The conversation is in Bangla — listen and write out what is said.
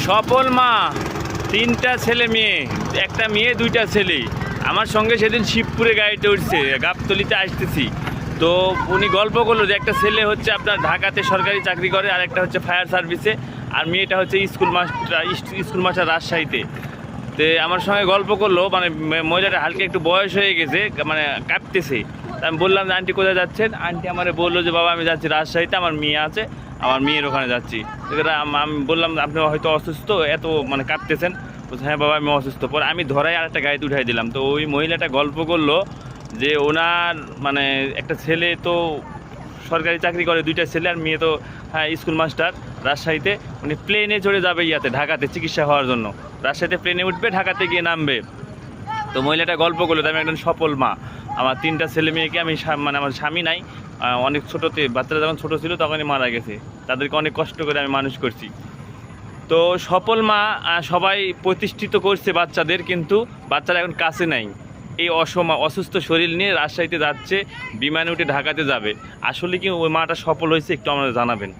সফল মা, 3টা ছেলে মেয়ে, একটা মেয়ে 2টা ছেলে। আমার সঙ্গে সেদিন শিবপুরে গাড়িতে উঠছে, গাবতলিতে আসতেছি। তো উনি গল্প করলো যে একটা ছেলে হচ্ছে আপনার ঢাকাতে সরকারি চাকরি করে, আর একটা হচ্ছে ফায়ার সার্ভিসে, আর মেয়েটা হচ্ছে স্কুল মাস্টার রাজশাহীতে। তো আমার সঙ্গে গল্প করলো, মানে মহিলাটা হালকা একটু বয়স হয়ে গেছে, মানে কাঁপতেছে। আমি বললাম যে আন্টি কোথায় যাচ্ছেন? আন্টি আমারে বললো যে বাবা আমি যাচ্ছি রাজশাহীতে, আমার মেয়ে আছে, আমার মেয়ের ওখানে যাচ্ছি। আমি বললাম আপনি হয়তো অসুস্থ, এত মানে কাঁপতেছেন। বলছে হ্যাঁ বাবা আমি অসুস্থ। পরে আমি ধরাই আরেকটা গাড়িতে উঠাই দিলাম। তো ওই মহিলাটা গল্প করলো যে ওনার মানে একটা ছেলে তো সরকারি চাকরি করে, 2টা ছেলে, আর মেয়ে তো হ্যাঁ স্কুল মাস্টার রাজশাহীতে। উনি প্লেনে চড়ে যাবে ঢাকাতে চিকিৎসা হওয়ার জন্য। রাজশাহীতে প্লেনে উঠবে, ঢাকাতে গিয়ে নামবে। তো মহিলাটা গল্প করলো আমি একজন সফল মা, আমার 3টা ছেলে মেয়েকে আমি মানে আমার স্বামী নাই, অনেক ছোটোতে, বাচ্চারা যখন ছোটো ছিল তখনই মারা গেছে, তাদেরকে অনেক কষ্ট করে আমি মানুষ করছি। তো সফল মা সবাই প্রতিষ্ঠিত করছে বাচ্চাদের, কিন্তু বাচ্চারা এখন কাছে নাই। এই অসুস্থ শরীর নিয়ে রাজশাহীতে যাচ্ছে, বিমানে উঠে ঢাকাতে যাবে। আসলে কি ওই মাটা সফল হয়েছে একটু আমাদের জানাবেন।